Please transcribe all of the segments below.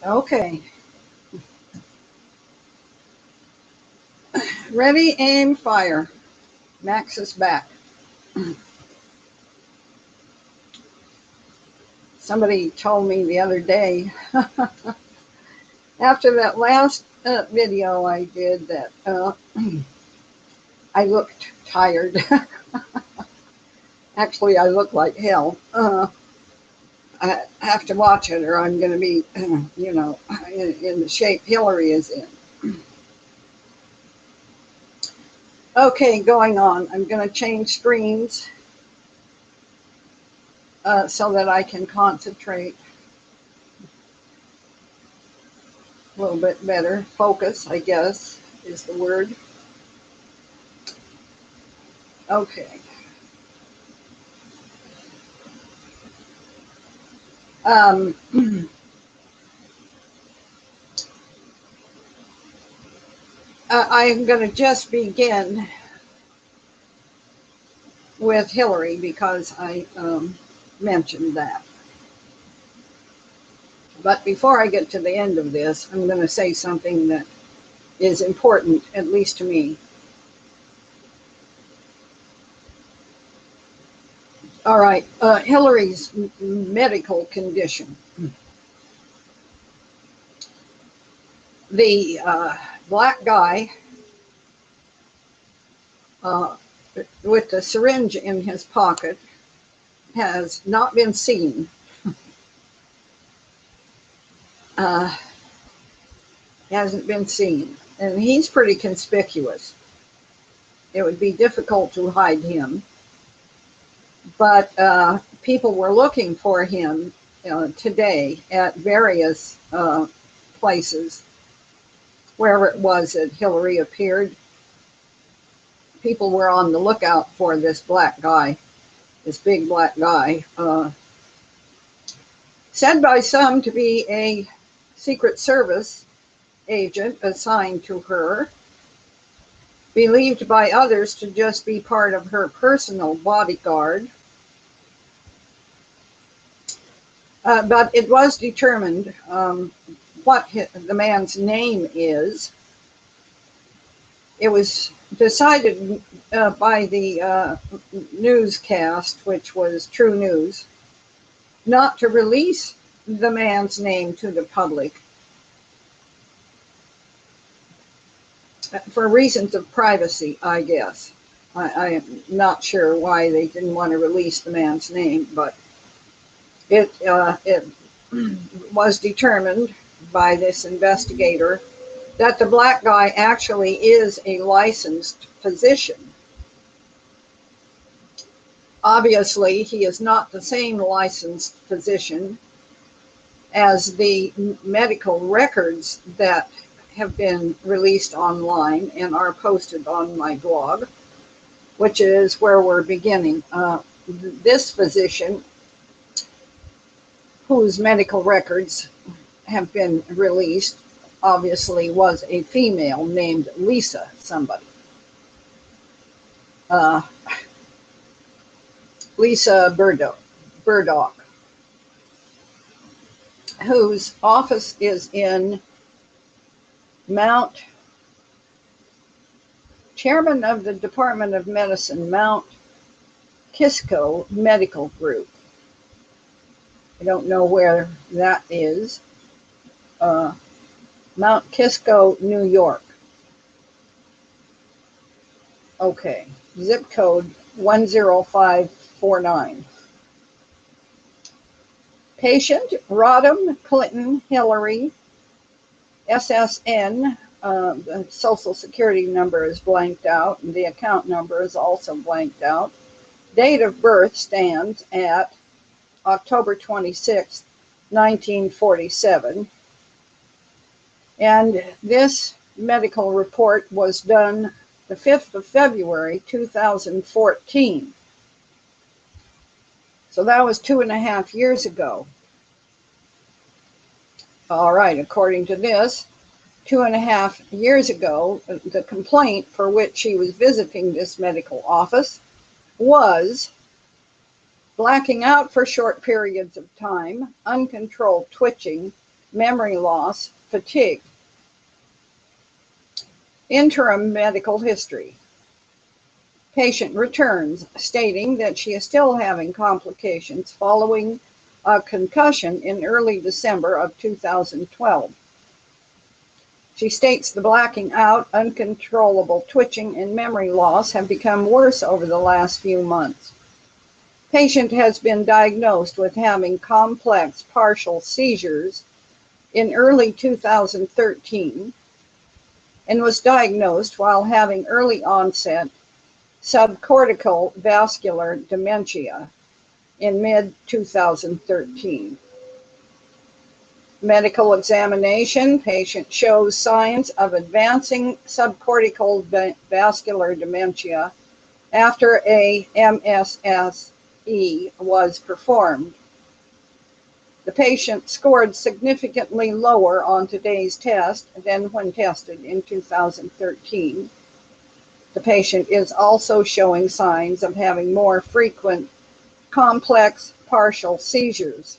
Okay. Ready, aim, fire. Max is back. Somebody told me the other day, after that last video I did, that I looked tired. Actually, I look like hell. I have to watch it or I'm going to be, in the shape Hillary is in. Okay, going on. I'm going to change screens so that I can concentrate a little bit better. Focus, I guess, is the word. Okay. Um, I'm going to just begin with Hillary because I mentioned that. But before I get to the end of this, I'm going to say something that is important, at least to me. All right, Hillary's medical condition. The black guy with the syringe in his pocket has not been seen. Hasn't been seen, and he's pretty conspicuous. It would be difficult to hide him, but people were looking for him today at various places where it was that Hillary appeared. People were on the lookout for this black guy, this big black guy, said by some to be a Secret Service agent assigned to her, believed by others to just be part of her personal bodyguard. But it was determined what the man's name is. It was decided by the newscast, which was True News, not to release the man's name to the public for reasons of privacy, I guess. I am not sure why they didn't want to release the man's name, but it was determined by this investigator that the black guy actually is a licensed physician. Obviously, he is not the same licensed physician as the medical records that have been released online and are posted on my blog, which is where we're beginning. This physician, whose medical records have been released, obviously was a female named Lisa somebody. Lisa Burdock, whose office is in Chairman of the Department of Medicine, Mount Kisco Medical Group. I don't know where that is. Mount Kisco, New York. Okay, zip code 10549. Patient, Rodham Clinton Hillary, SSN, the social security number is blanked out, and the account number is also blanked out. Date of birth stands at October 26, 1947. And this medical report was done the 5th of February, 2014. So that was 2.5 years ago. All right, according to this, 2.5 years ago, the complaint for which she was visiting this medical office was blacking out for short periods of time, uncontrolled twitching, memory loss, fatigue. Interim medical history. Patient returns, stating that she is still having complications following a concussion in early December of 2012. She states the blacking out, uncontrollable twitching, and memory loss have become worse over the last few months. Patient has been diagnosed with having complex partial seizures in early 2013 and was diagnosed while having early onset subcortical vascular dementia in mid-2013. Medical examination, patient shows signs of advancing subcortical vascular dementia after a MSSE was performed. The patient scored significantly lower on today's test than when tested in 2013. The patient is also showing signs of having more frequent complex partial seizures.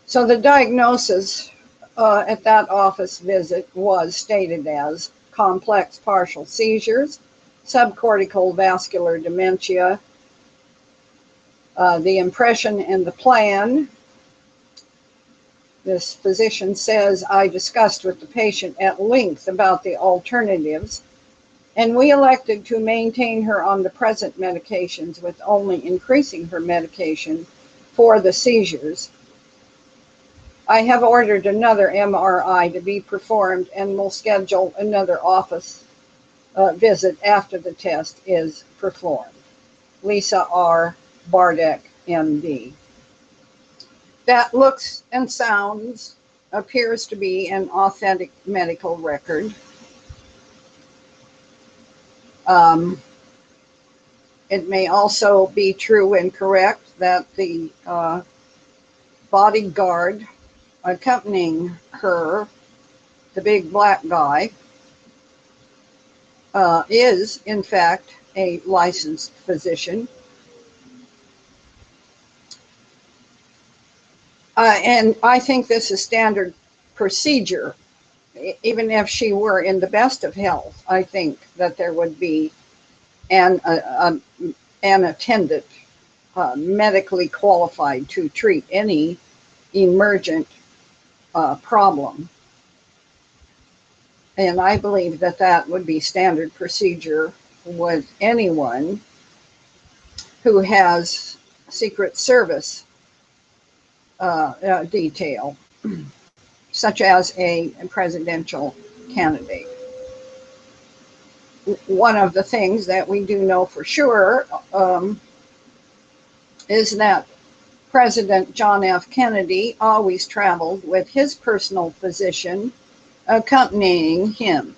So the diagnosis at that office visit was stated as complex partial seizures, subcortical vascular dementia. The impression and the plan. This physician says, I discussed with the patient at length about the alternatives, and we elected to maintain her on the present medications with only increasing her medication for the seizures. I have ordered another MRI to be performed and will schedule another office visit after the test is performed. Lisa R. Bardek, MD. That looks and sounds, appears to be an authentic medical record. It may also be true and correct that the bodyguard accompanying her, the big black guy, is in fact a licensed physician. And I think this is standard procedure. Even if she were in the best of health, I think that there would be an attendant medically qualified to treat any emergent problem. And I believe that that would be standard procedure with anyone who has Secret Service detail, such as a presidential candidate. One of the things that we do know for sure is that President John F. Kennedy always traveled with his personal physician accompanying him.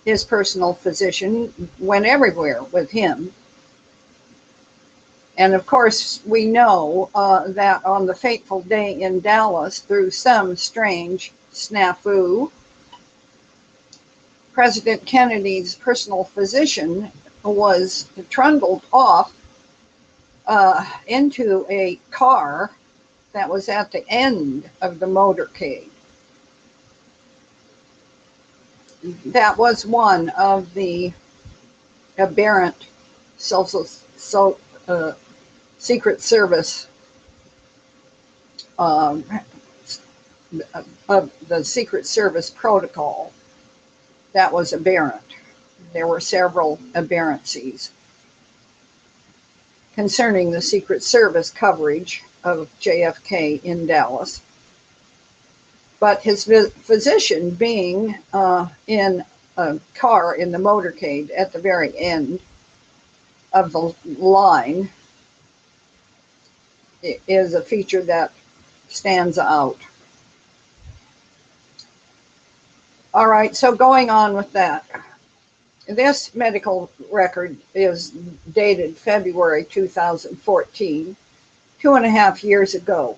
His personal physician went everywhere with him. And of course, we know that on the fateful day in Dallas, through some strange snafu, President Kennedy's personal physician was trundled off into a car that was at the end of the motorcade. That was one of the aberrant Secret Service of the Secret Service protocol that was aberrant. There were several aberrancies concerning the Secret Service coverage of JFK in Dallas. But his physician being in a car in the motorcade at the very end of the line is a feature that stands out. All right, so going on with that. This medical record is dated February 2014, 2.5 years ago.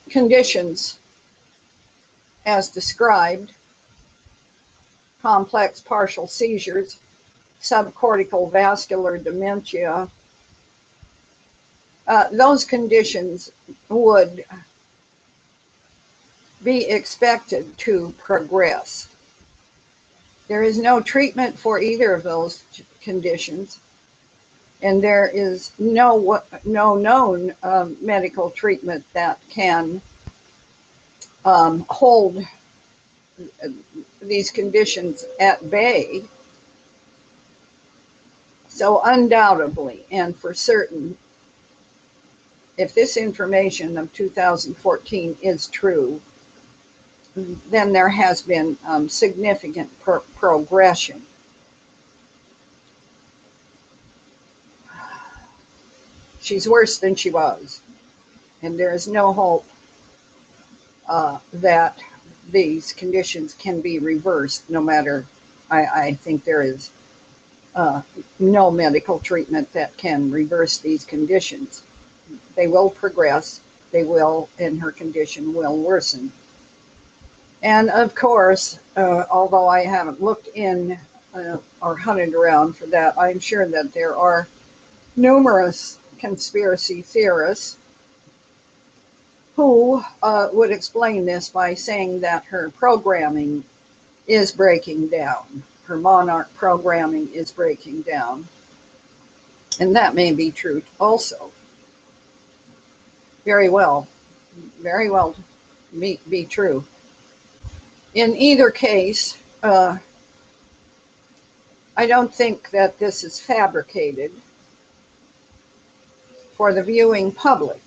Conditions as described: complex partial seizures, subcortical vascular dementia, those conditions would be expected to progress. There is no treatment for either of those conditions, and there is no known medical treatment that can hold these conditions at bay. So undoubtedly and for certain, if this information of 2014 is true, then there has been significant progression. She's worse than she was, and there is no hope that these conditions can be reversed, no matter, I think there is no medical treatment that can reverse these conditions. They will progress, they will, and her condition will worsen. And of course, although I haven't looked in or hunted around for that, I'm sure that there are numerous conspiracy theorists who would explain this by saying that her programming is breaking down. Her monarch programming is breaking down. And that may be true also. Very well be true. In either case, I don't think that this is fabricated for the viewing public.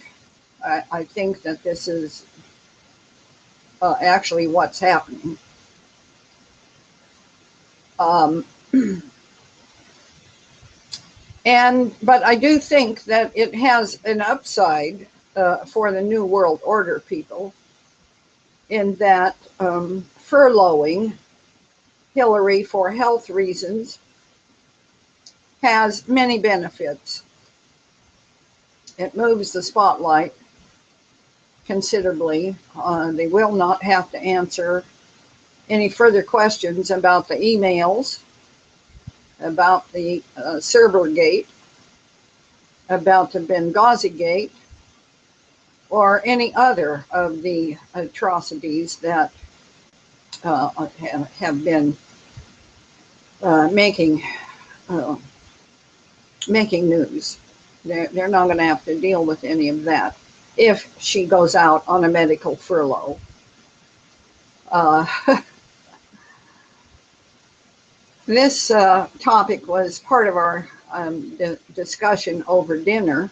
I think that this is actually what's happening. But I do think that it has an upside for the New World Order people, in that furloughing Hillary for health reasons has many benefits. It moves the spotlight considerably. They will not have to answer any further questions about the emails, about the server gate, about the Benghazi gate, or any other of the atrocities that have been making news. They're not going to have to deal with any of that if she goes out on a medical furlough. This topic was part of our discussion over dinner.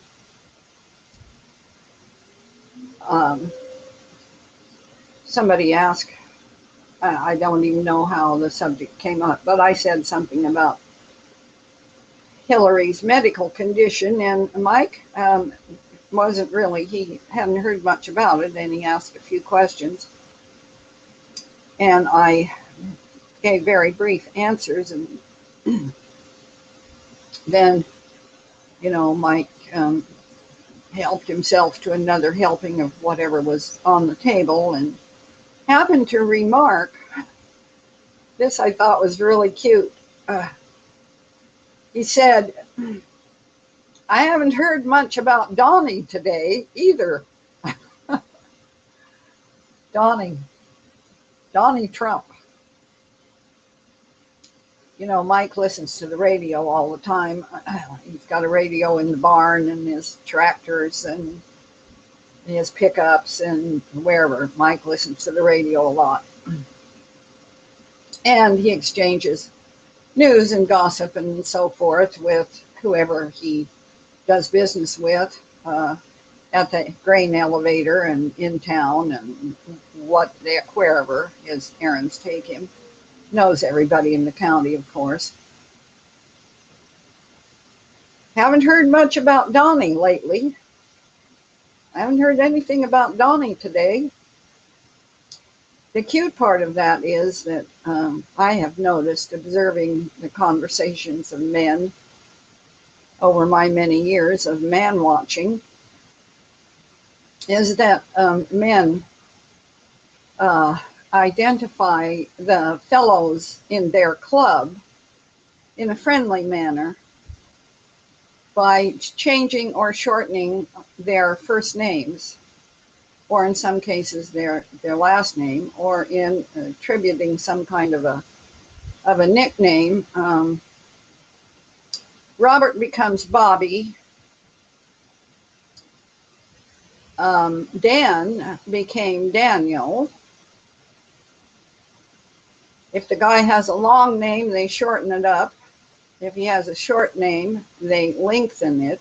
Somebody asked, I don't even know how the subject came up, but I said something about Hillary's medical condition, and Mike wasn't really, he hadn't heard much about it, and he asked a few questions, and I gave very brief answers, and then, Mike helped himself to another helping of whatever was on the table, and happened to remark, this I thought was really cute. He said, I haven't heard much about Donnie today either. Donnie Trump. Mike listens to the radio all the time. He's got a radio in the barn and his tractors and his pickups and wherever. Mike listens to the radio a lot. And he exchanges news and gossip and so forth with whoever he does business with at the grain elevator and in town and wherever his errands take him. Knows everybody in the county, of course. Haven't heard much about Donnie lately. I haven't heard anything about Donnie today. The cute part of that is that I have noticed, observing the conversations of men over my many years of man watching, is that men identify the fellows in their club in a friendly manner. by changing or shortening their first names, or in some cases their last name, or in attributing some kind of a nickname. Robert becomes Bobby. Dan became Daniel. If the guy has a long name, they shorten it up. If he has a short name, they lengthen it.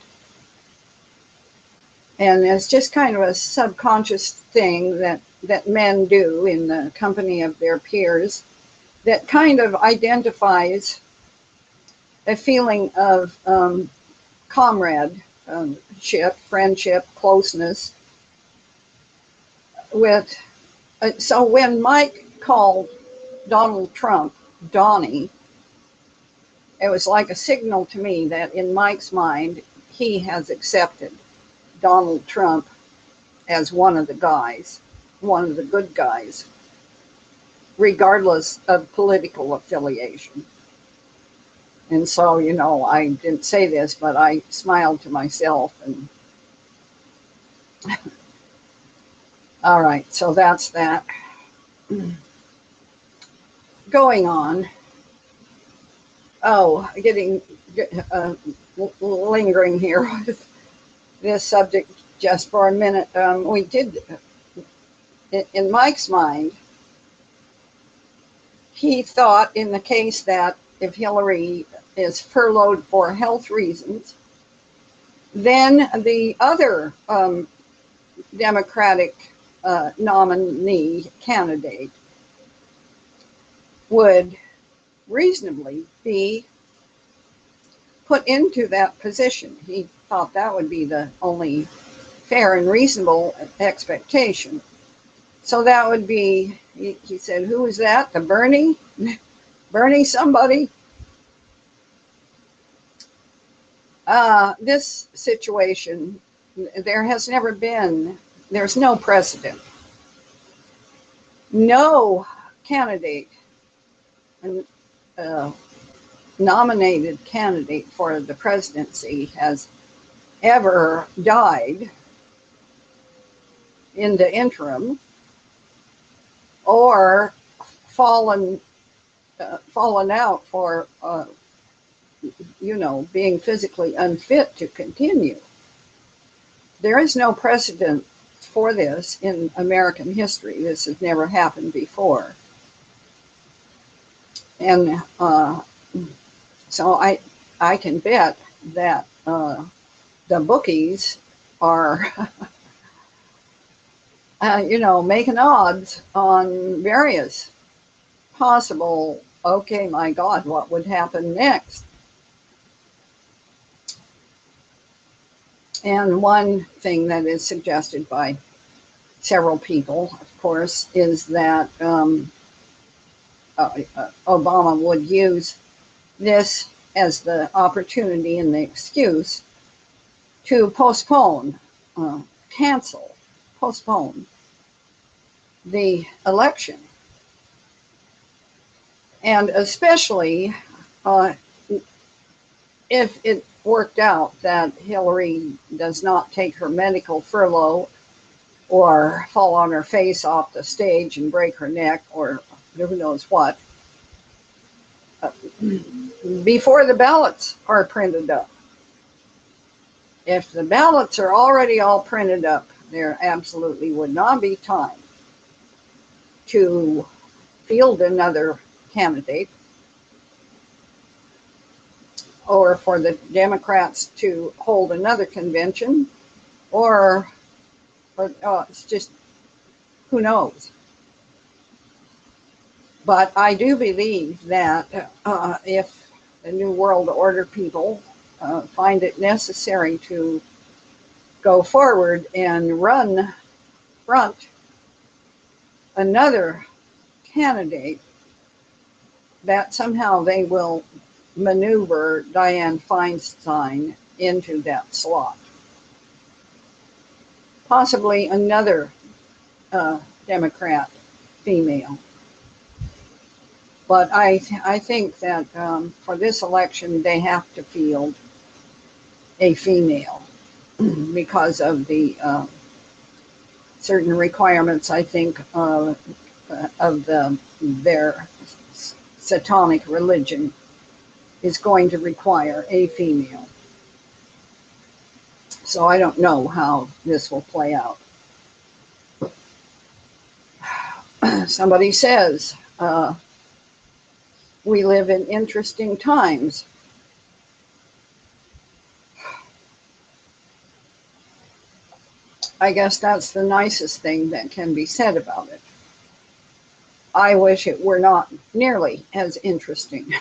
And it's just kind of a subconscious thing that men do in the company of their peers that kind of identifies a feeling of comradeship, friendship, closeness with. So when Mike called Donald Trump Donnie, it was like a signal to me that in Mike's mind, he has accepted Donald Trump as one of the guys, one of the good guys, regardless of political affiliation. And so, you know, I didn't say this, but I smiled to myself. And all right, so that's that. Going on. Oh, lingering here with this subject just for a minute. We did, in Mike's mind, he thought in the case that if Hillary is furloughed for health reasons, then the other Democratic nominee candidate would reasonably be put into that position. He thought that would be the only fair and reasonable expectation. So that would be, he said, who is that? The Bernie? Bernie somebody? This situation, there's no precedent. No candidate, nominated candidate for the presidency has ever died in the interim or fallen out for being physically unfit to continue. There is no precedent for this in American history. This has never happened before. And so I can bet that the bookies are making odds on various possible, okay, my God, what would happen next? And one thing that is suggested by several people, of course, is that Obama would use this as the opportunity and the excuse to postpone the election. And especially if it worked out that Hillary does not take her medical furlough or fall on her face off the stage and break her neck or who knows what, before the ballots are printed up. If the ballots are already all printed up, there absolutely would not be time to field another candidate or for the Democrats to hold another convention or it's just, who knows. But I do believe that if the New World Order people find it necessary to go forward and front another candidate, that somehow they will maneuver Dianne Feinstein into that slot. Possibly another Democrat female. But I think that for this election, they have to field a female because of the certain requirements, I think, of their satanic religion is going to require a female. So I don't know how this will play out. Somebody says, we live in interesting times. I guess that's the nicest thing that can be said about it. I wish it were not nearly as interesting.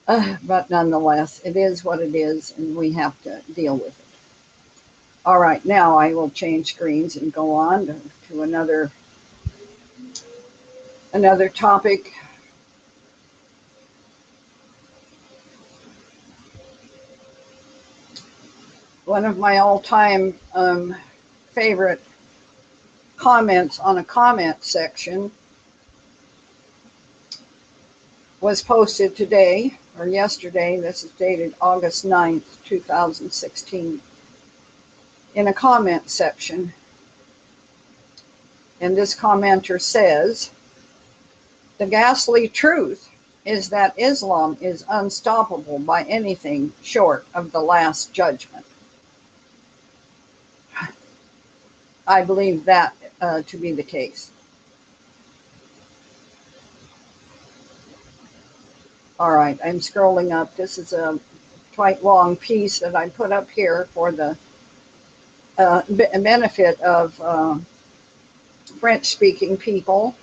But nonetheless, it is what it is, and we have to deal with it. All right, now I will change screens and go on to another topic. One of my all-time favorite comments on a comment section was posted today or yesterday. This is dated August 9th, 2016, in a comment section. And this commenter says, "The ghastly truth is that Islam is unstoppable by anything short of the Last Judgment." I believe that to be the case. All right, I'm scrolling up. This is a quite long piece that I put up here for the benefit of French-speaking people.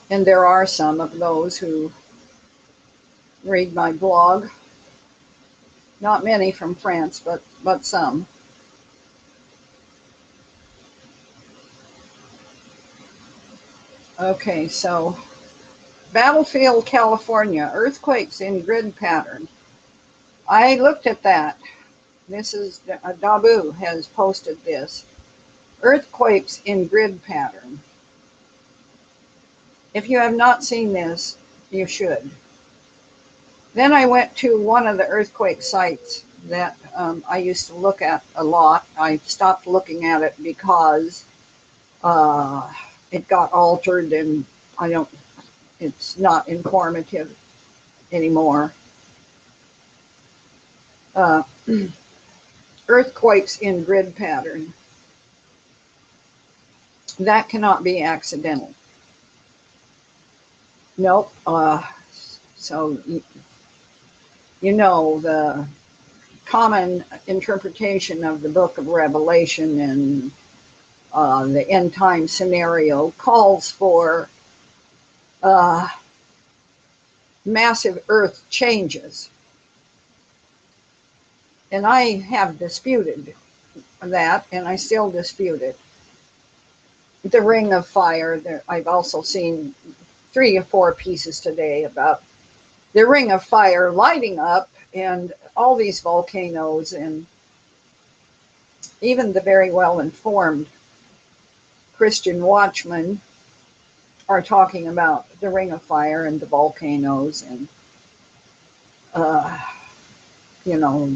And there are some of those who read my blog. Not many from France, but some. Okay, so Battlefield, California, earthquakes in grid pattern. I looked at that. This is, Dabu has posted this. Earthquakes in grid pattern. If you have not seen this, you should. Then I went to one of the earthquake sites that I used to look at a lot. I stopped looking at it because it got altered and it's not informative anymore. Earthquakes in grid pattern. That cannot be accidental. Nope. So, you know, the common interpretation of the book of Revelation and the end time scenario calls for massive earth changes. And I have disputed that, and I still dispute it. The Ring of Fire, I've also seen 3 or 4 pieces today about the Ring of Fire lighting up and all these volcanoes, and even the very well-informed Christian watchmen are talking about the Ring of Fire and the volcanoes and, you know,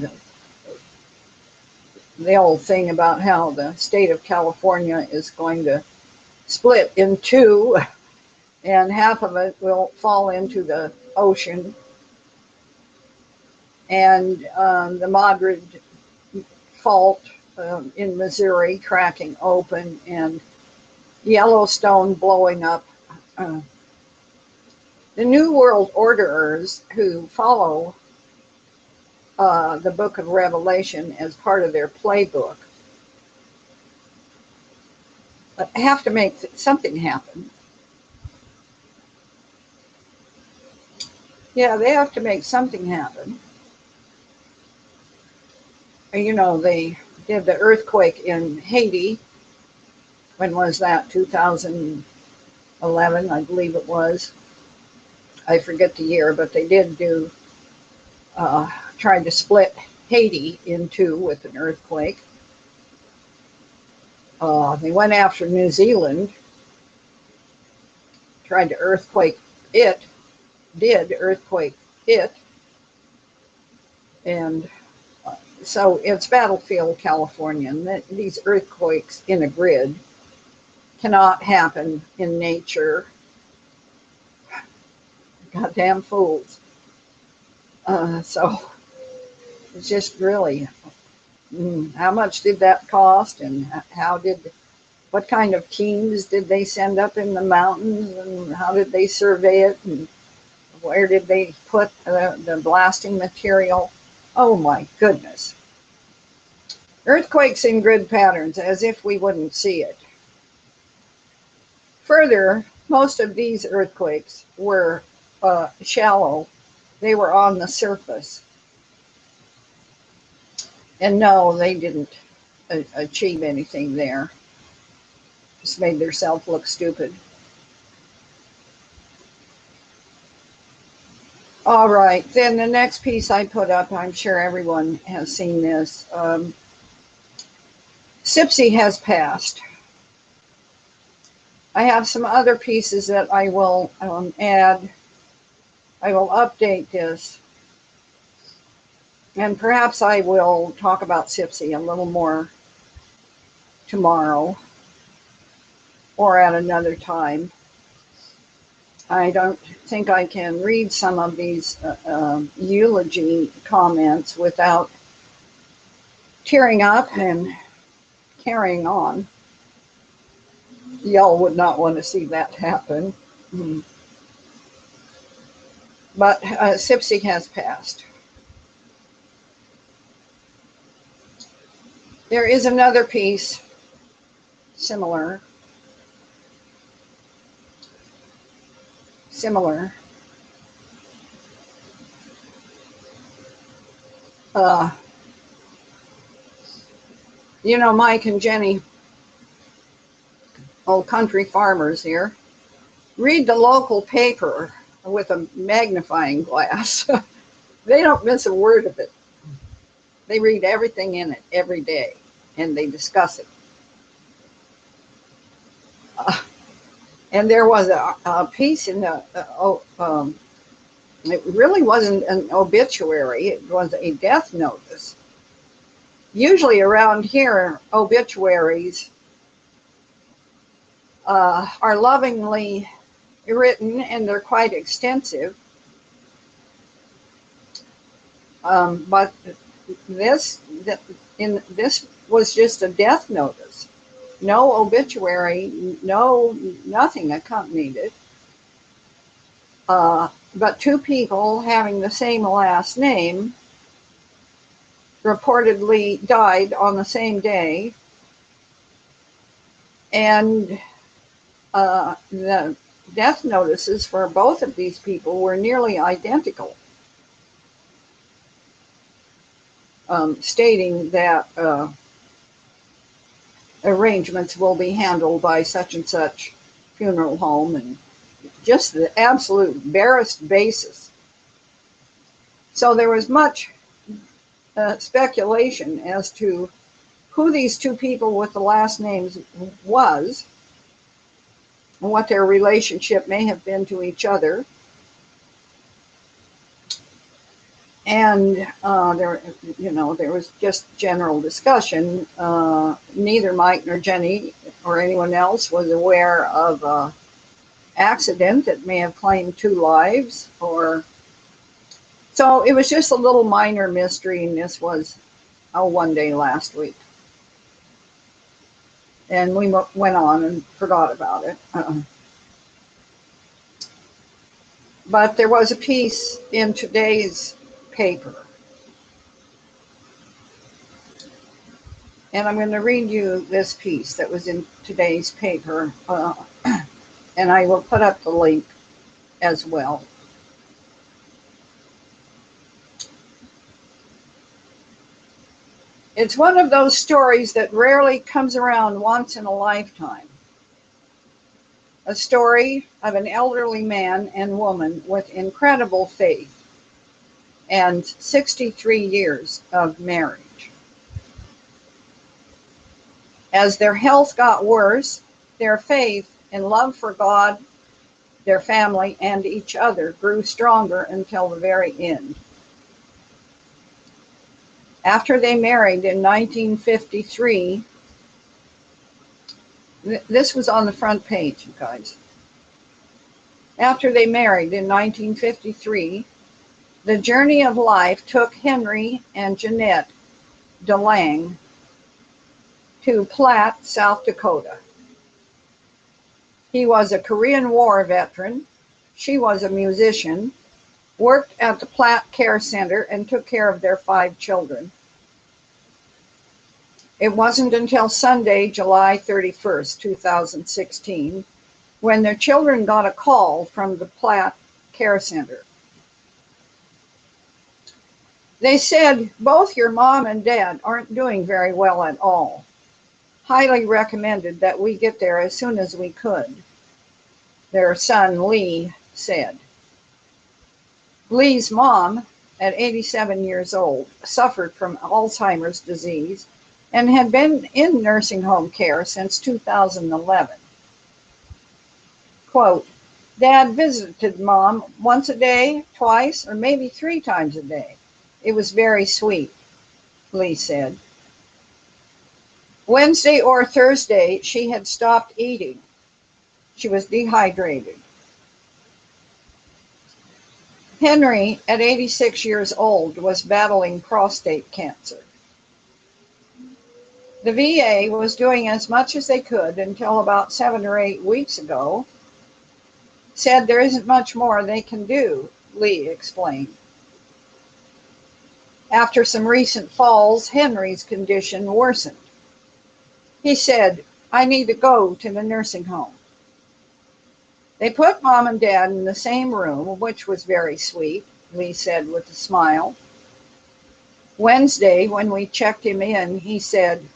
the old thing about how the state of California is going to split in 2 and half of it will fall into the ocean. And the Madrid Fault in Missouri cracking open and Yellowstone blowing up. The New World Orderers who follow the book of Revelation as part of their playbook have to make something happen. Yeah, they have to make something happen. You know, they did the earthquake in Haiti. When was that? 2011, I believe it was. I forget the year, but they did tried to split Haiti in 2 with an earthquake. They went after New Zealand, tried to earthquake it, did earthquake it, and so it's battlefield California, and these earthquakes in a grid cannot happen in nature. Goddamn fools. So it's just really, how much did that cost, and what kind of teams did they send up in the mountains, and how did they survey it, and where did they put the blasting material? Oh my goodness. Earthquakes in grid patterns, as if we wouldn't see it. Further, most of these earthquakes were shallow. They were on the surface. And no, they didn't achieve anything there. Just made themselves look stupid. All right, then the next piece I put up, I'm sure everyone has seen this. Sipsey has passed. I have some other pieces that I will add. I will update this. And perhaps I will talk about Sipsey a little more tomorrow or at another time. I don't think I can read some of these eulogy comments without tearing up and carrying on. Y'all would not want to see that happen. But Sipsey has passed. There is another piece similar. You know, Mike and Jenny, old country farmers here, read the local paper with a magnifying glass. They don't miss a word of it. They read everything in it every day, and they discuss it. And there was a piece in the, it really wasn't an obituary, it was a death notice. Usually around here, obituaries are lovingly written, and they're quite extensive. But this was just a death notice. No obituary, nothing accompanied it. But two people having the same last name reportedly died on the same day, and the death notices for both of these people were nearly identical, stating that arrangements will be handled by such and such funeral home, and just the absolute barest basis. So there was much speculation as to who these two people with the last names was, and what their relationship may have been to each other. And there was just general discussion. Neither Mike nor Jenny or anyone else was aware of an accident that may have claimed 2 lives, so it was just a little minor mystery, and this was one day last week. And we went on and forgot about it. But there was a piece in today's paper, and I'm going to read you this piece that was in today's paper, and I will put up the link as well. It's one of those stories that rarely comes around once in a lifetime. A story of an elderly man and woman with incredible faith and 63 years of marriage. As their health got worse, their faith and love for God Their family and each other grew stronger until the very end. After they married in 1953, this was on the front page, you guys. After they married in 1953, the journey of life took Henry and Jeanette DeLange to Platte, South Dakota. He was a Korean War veteran. She was a musician, worked at the Platte Care Center, and took care of their 5 children. It wasn't until Sunday, July 31st, 2016, when their children got a call from the Platte Care Center. They said, "Both your mom and dad aren't doing very well at all. Highly recommended that we get there as soon as we could," their son Lee said. Lee's mom, at 87 years old, suffered from Alzheimer's disease and had been in nursing home care since 2011. Quote, "Dad visited Mom once a day, twice, or maybe 3 times a day. It was very sweet," Lee said. Wednesday or Thursday, she had stopped eating. She was dehydrated. Henry, at 86 years old, was battling prostate cancer. The VA was doing as much as they could until about 7 or 8 weeks ago. Said there isn't much more they can do, Lee explained. After some recent falls, Henry's condition worsened. He said, "I need to go to the nursing home." They put Mom and Dad in the same room, which was very sweet, Lee said with a smile. Wednesday, when we checked him in, he said,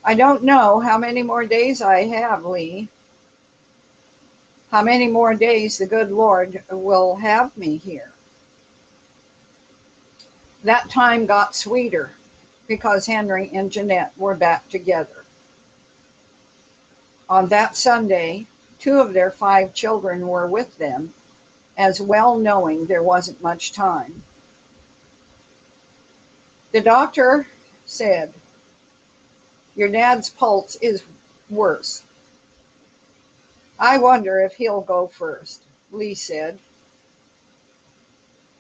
"I don't know how many more days I have, Lee. How many more days the good Lord will have me here." That time got sweeter because Henry and Jeanette were back together. On that Sunday, 2 of their 5 children were with them, as well knowing there wasn't much time. The doctor said, "Your dad's pulse is worse. I wonder if he'll go first," Lee said.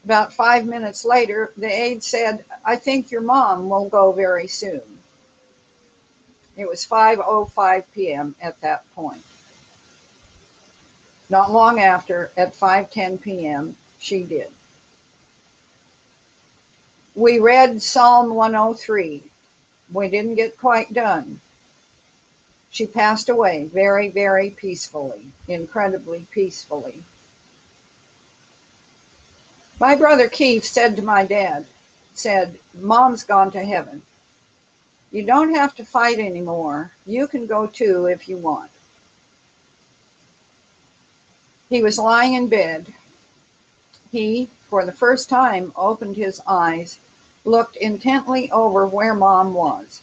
About 5 minutes later, the aide said, "I think your mom will go very soon." It was 5:05 p.m. at that point. Not long after, at 5:10 p.m., she did. We read Psalm 103. We didn't get quite done. She passed away very, very peacefully, incredibly peacefully. My brother Keith said to my dad, "Mom's gone to heaven. You don't have to fight anymore. You can go too if you want." He was lying in bed. He, for the first time, opened his eyes, looked intently over where Mom was,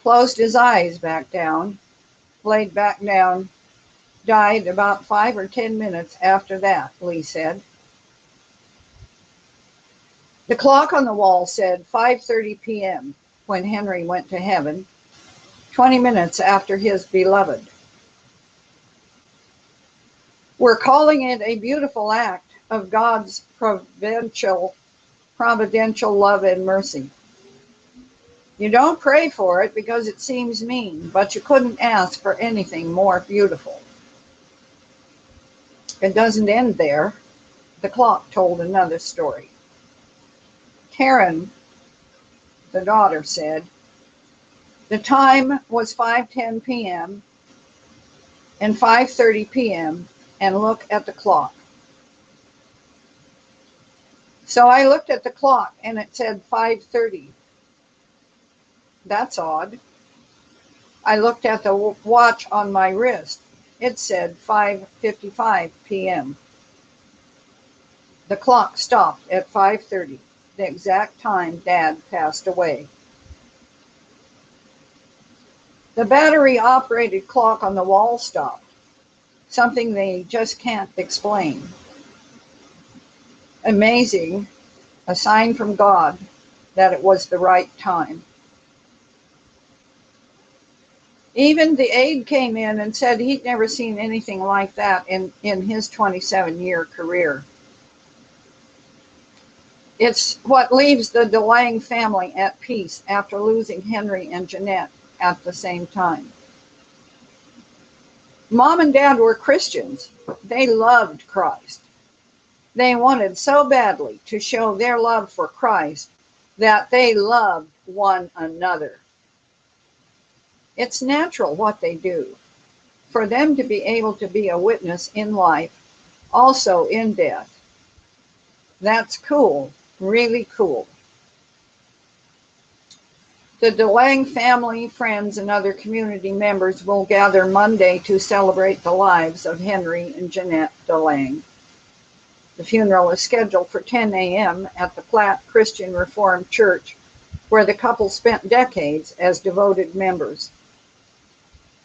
closed his eyes back down, laid back down, died about 5 or 10 minutes after that, Lee said. The clock on the wall said 5:30 p.m. when Henry went to heaven, 20 minutes after his beloved. We're calling it a beautiful act of God's providential love and mercy. You don't pray for it because it seems mean, but you couldn't ask for anything more beautiful. It doesn't end there. The clock told another story. Karen, the daughter, said, "The time was 5:10 p.m. and 5:30 p.m. and look at the clock." So I looked at the clock and it said 5:30. That's odd. I looked at the watch on my wrist. It said 5:55 p.m. The clock stopped at 5:30, the exact time Dad passed away. The battery-operated clock on the wall stopped. something they just can't explain. Amazing, a sign from God that it was the right time. Even the aide came in and said he'd never seen anything like that in his 27-year career. It's what leaves the DeLange family at peace after losing Henry and Jeanette at the same time. Mom and Dad were Christians. They loved Christ. They wanted so badly to show their love for Christ that they loved one another. It's natural what they do. For them to be able to be a witness in life, also in death. That's cool, really cool. The DeLange family, friends, and other community members will gather Monday to celebrate the lives of Henry and Jeanette DeLange. The funeral is scheduled for 10 a.m. at the Platte Christian Reformed Church, where the couple spent decades as devoted members.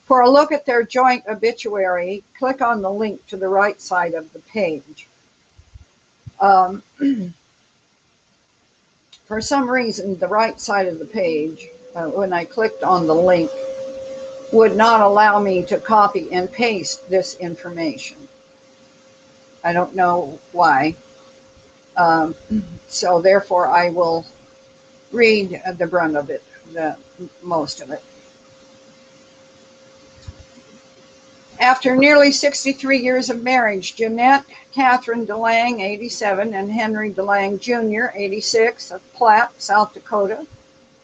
For a look at their joint obituary, click on the link to the right side of the page. For some reason, the right side of the page, when I clicked on the link, would not allow me to copy and paste this information. I don't know why. So therefore, I will read the brunt of it, most of it. After nearly 63 years of marriage, Jeanette Catherine DeLange, 87, and Henry DeLange Jr., 86, of Platte, South Dakota,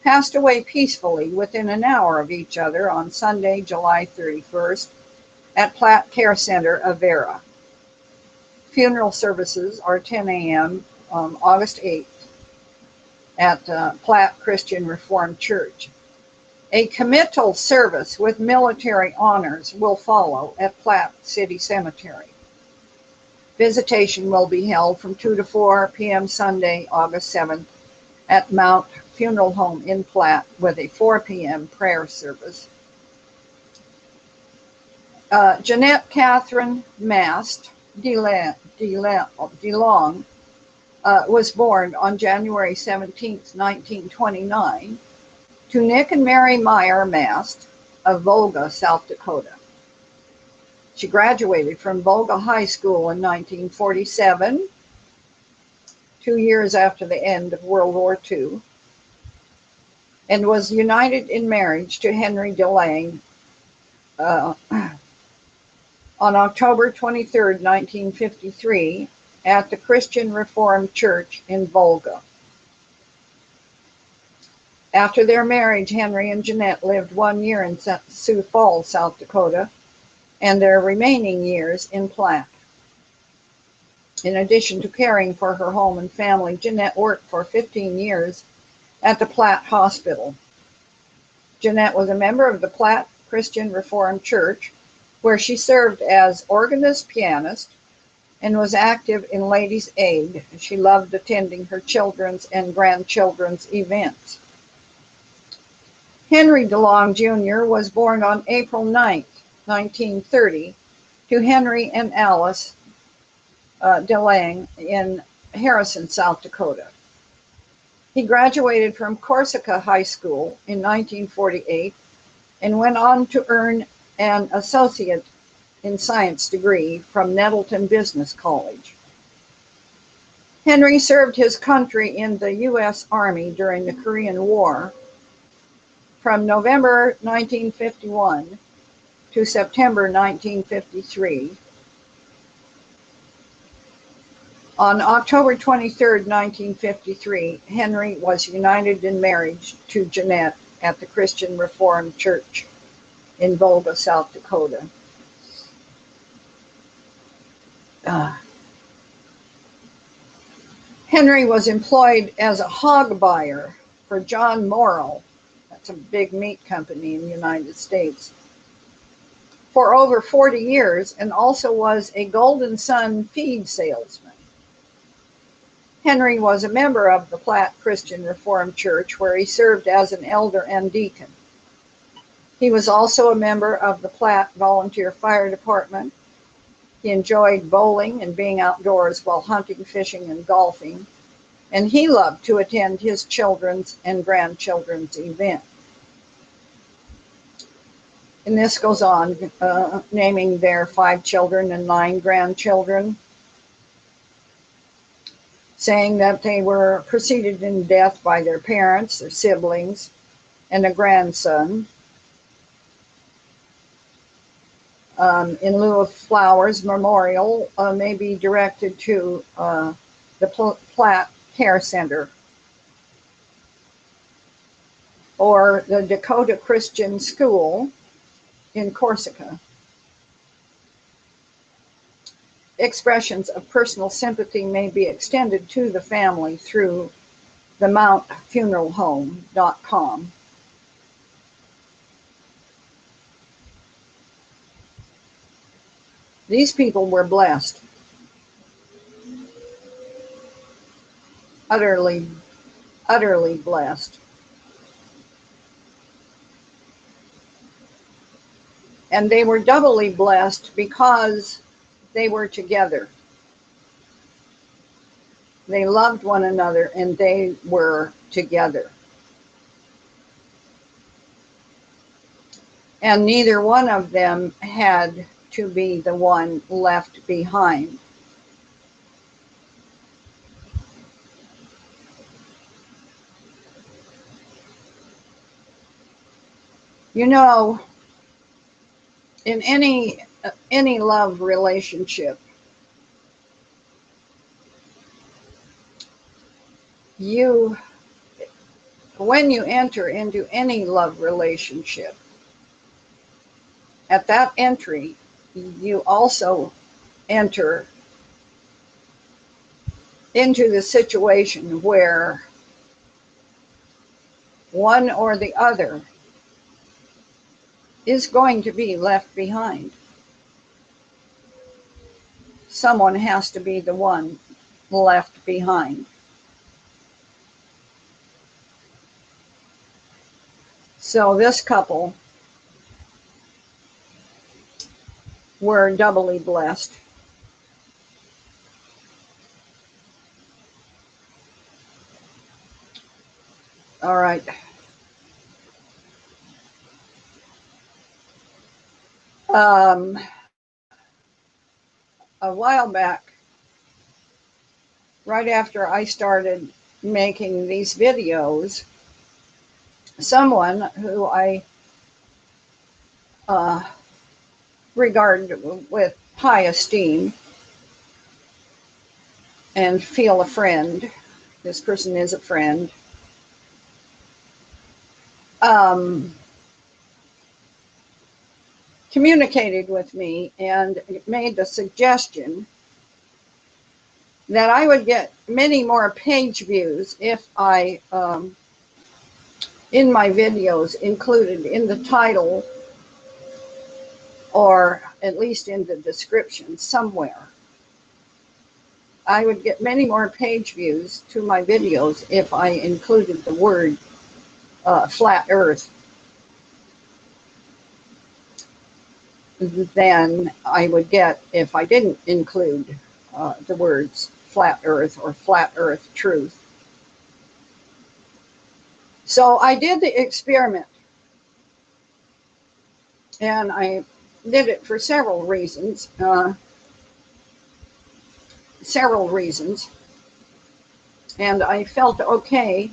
passed away peacefully within an hour of each other on Sunday, July 31st, at Platte Care Center of Vera. Funeral services are 10 a.m. on August 8th at Platte Christian Reformed Church. A committal service with military honors will follow at Platte City Cemetery. Visitation will be held from 2 to 4 p.m. Sunday, August 7th at Mount Funeral Home in Platte with a 4 p.m. prayer service. Jeanette Catherine Mast DeLong was born on January 17, 1929, to Nick and Mary Meyer Mast of Volga, South Dakota. She graduated from Volga High School in 1947, 2 years after the end of World War II, and was united in marriage to Henry DeLange on October 23, 1953, at the Christian Reformed Church in Volga. After their marriage, Henry and Jeanette lived 1 year in Sioux Falls, South Dakota, and their remaining years in Platte. In addition to caring for her home and family, Jeanette worked for 15 years at the Platte Hospital. Jeanette was a member of the Platte Christian Reformed Church, where she served as organist, pianist, and was active in Ladies' Aid. She loved attending her children's and grandchildren's events. Henry DeLong Jr. was born on April 9, 1930, to Henry and Alice DeLange in Harrison, South Dakota. He graduated from Corsica High School in 1948 and went on to earn an associate in science degree from Nettleton Business College. Henry served his country in the U.S. Army during the Korean War from November 1951 to September 1953. On October 23, 1953, Henry was united in marriage to Jeanette at the Christian Reformed Church in Volga, South Dakota. Henry was employed as a hog buyer for John Morrill, that's a big meat company in the United States, for over 40 years, and also was a Golden Sun feed salesman. Henry was a member of the Platte Christian Reformed Church, where he served as an elder and deacon. He was also a member of the Platte Volunteer Fire Department He enjoyed bowling and being outdoors while hunting, fishing, and golfing. And he loved to attend his children's and grandchildren's events. And this goes on, naming their 5 children and 9 grandchildren, saying that they were preceded in death by their parents, their siblings, and a grandson. In lieu of flowers, memorial may be directed to the Platt Care Center or the Dakota Christian School in Corsica. Expressions of personal sympathy may be extended to the family through the mountfuneralhome.com. These people were blessed, utterly, utterly blessed. And they were doubly blessed because they were together. They loved one another and they were together. And neither one of them had to be the one left behind. You know, in any love relationship, when you enter into any love relationship, at that entry, you also enter into the situation where one or the other is going to be left behind. Someone has to be the one left behind. So this couple were doubly blessed. All right. A while back, right after I started making these videos, someone who I regard with high esteem and feel a friend, this person is a friend, communicated with me and made the suggestion that I would get many more page views if I, in my videos, included in the title or at least in the description somewhere. I would get many more page views to my videos if I included the word flat earth than I would get if I didn't include the words flat earth or flat earth truth. So I did the experiment, and I did it for several reasons. And I felt okay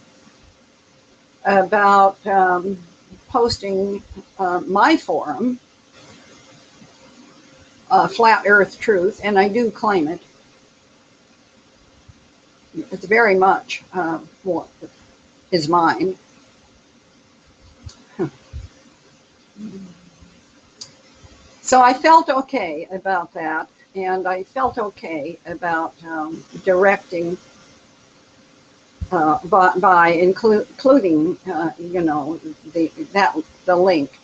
about posting my forum, Flat Earth Truth, and I do claim it. It's very much what is mine. So I felt okay about that, and I felt okay about directing by including, the link,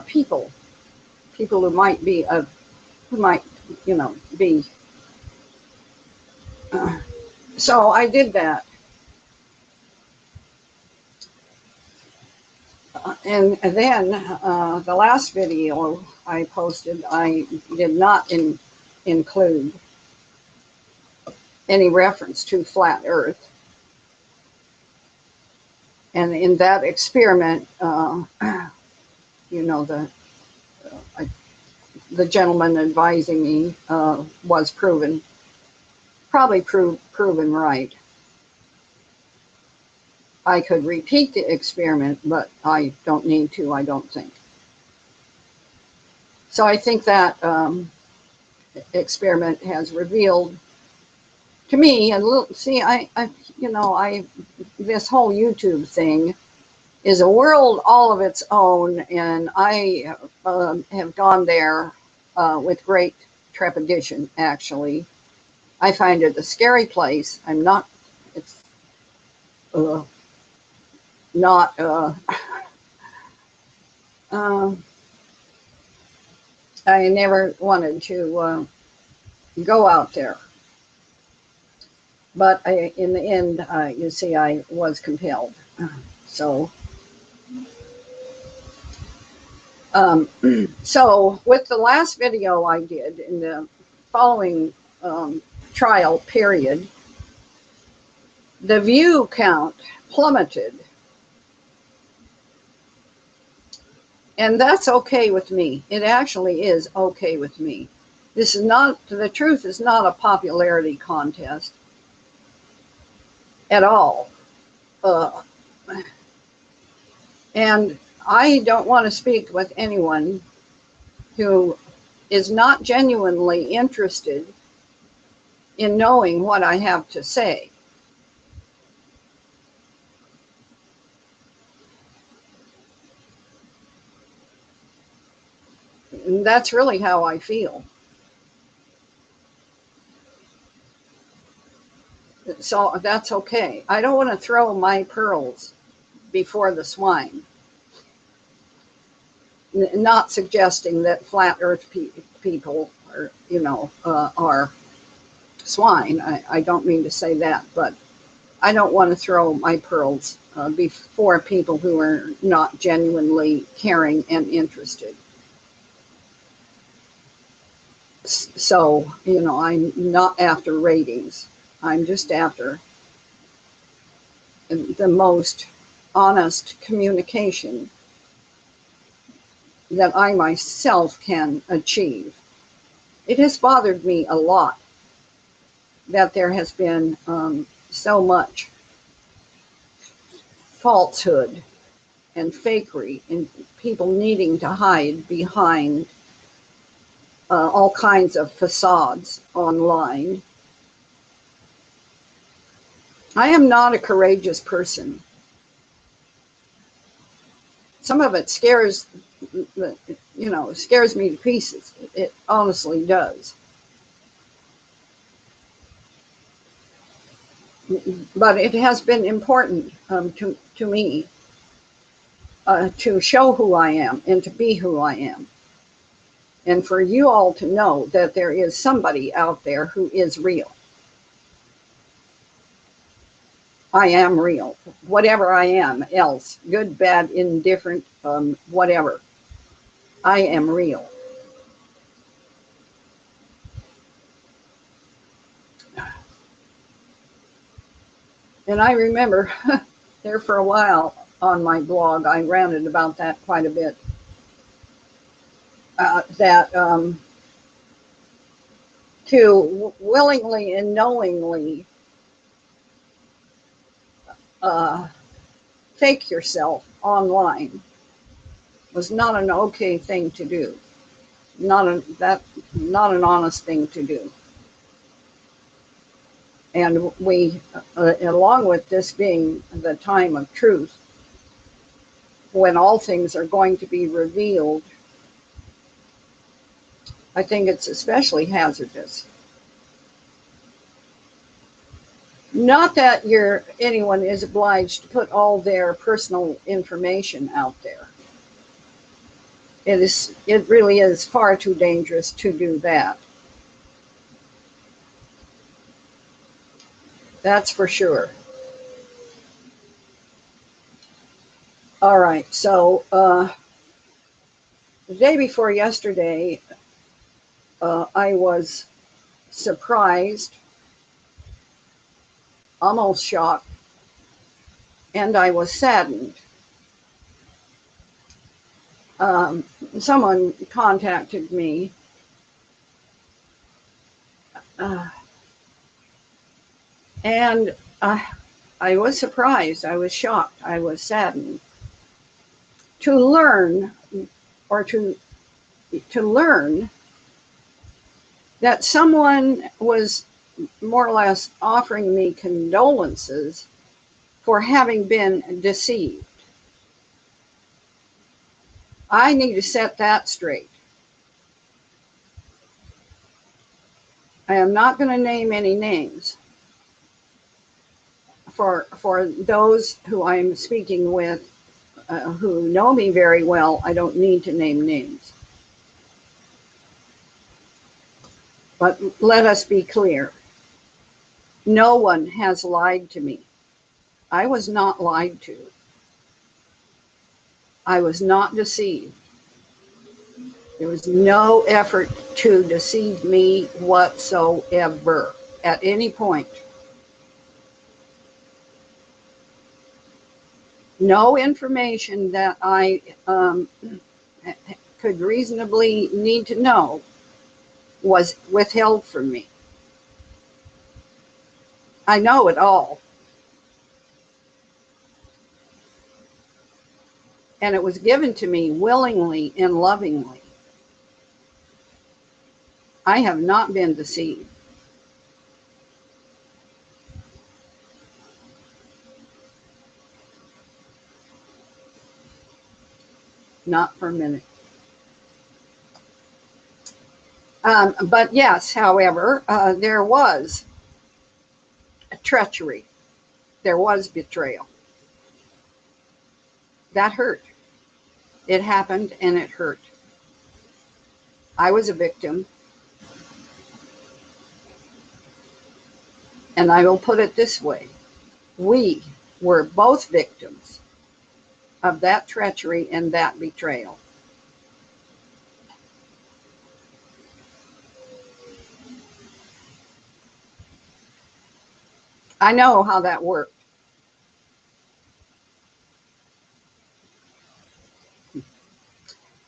people who might be be. So I did that. And then the last video I posted, I did not include any reference to flat Earth. And in that experiment, you know, the gentleman advising me was probably proven right. I could repeat the experiment, but I don't need to, I don't think. So I think that experiment has revealed to me, and see, this whole YouTube thing is a world all of its own, and I have gone there with great trepidation, actually. I find it a scary place. It's not, I never wanted to go out there. But in the end, you see, I was compelled. So, so with the last video I did in the following trial period, the view count plummeted. And that's okay with me. It actually is okay with me. This is not, the truth is not a popularity contest at all. And I don't want to speak with anyone who is not genuinely interested in knowing what I have to say. And that's really how I feel. So that's okay. I don't want to throw my pearls before the swine. Not suggesting that flat Earth people are, are swine. I don't mean to say that, but I don't want to throw my pearls before people who are not genuinely caring and interested. So, I'm not after ratings. I'm just after the most honest communication that I myself can achieve. It has bothered me a lot that there has been so much falsehood and fakery and people needing to hide behind all kinds of facades online. I am not a courageous person. Some of it scares me to pieces. It honestly does. But it has been important to me to show who I am and to be who I am. And for you all to know that there is somebody out there who is real. I am real. Whatever I am else, good, bad, indifferent, whatever. I am real. And I remember there for a while on my blog, I ranted about that quite a bit. That to willingly and knowingly fake yourself online was not an okay thing to do. Not an honest thing to do. And we, along with this being the time of truth, when all things are going to be revealed, I think it's especially hazardous. Not that anyone is obliged to put all their personal information out there. It really is far too dangerous to do that. That's for sure. All right. So the day before yesterday, I was surprised, almost shocked, and I was saddened. Um, Someone contacted me, uh, and I was surprised, I was shocked, I was saddened to learn, or to learn that someone was more or less offering me condolences for having been deceived. I need to set that straight. I am not going to name any names. For those who I'm speaking with who know me very well, I don't need to name names. But let us be clear. No one has lied to me. I was not lied to. I was not deceived. There was no effort to deceive me whatsoever at any point. No information that I could reasonably need to know was withheld from me. I know it all. And it was given to me willingly and lovingly. I have not been deceived. Not for a minute. But yes, however, there was treachery. There was betrayal. That hurt. It happened and it hurt. I was a victim. And I will put it this way. We were both victims of that treachery and that betrayal. I know how that worked.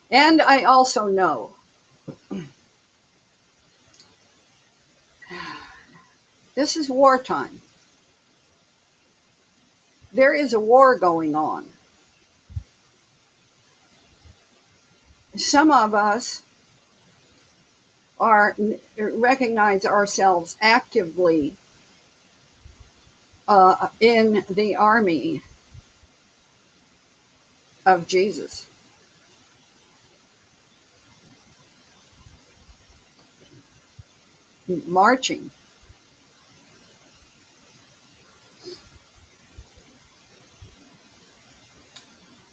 And I also know this is wartime. There is a war going on. Some of us recognize ourselves actively in the army of Jesus. Marching.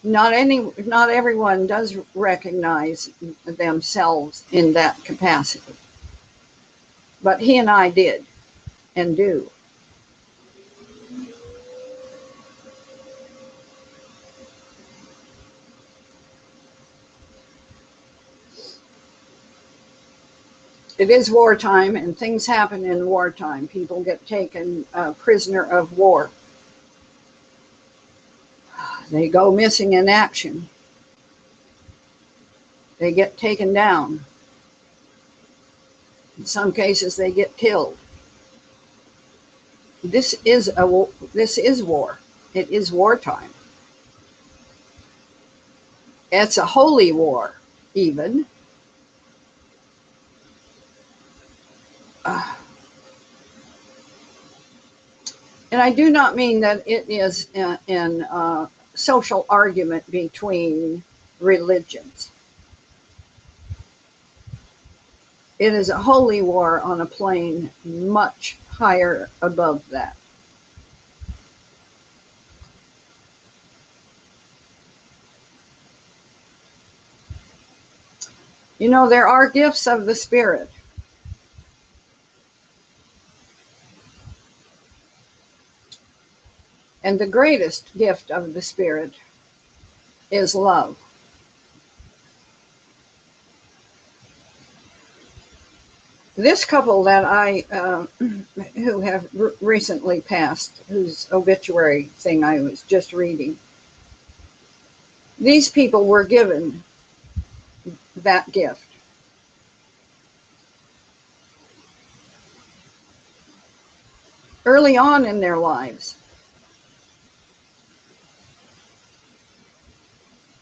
Not everyone does recognize themselves in that capacity. But he and I did and do. It is wartime and things happen in wartime. People get taken prisoner of war. They go missing in action. They get taken down. In some cases, they get killed. This is war. It is wartime. It's a holy war, even. And I do not mean that it is an social argument between religions. It is a holy war on a plane much higher above that. You know, there are gifts of the Spirit. And the greatest gift of the Spirit is love. This couple that who have recently passed, whose obituary thing I was just reading, these people were given that gift. Early on in their lives,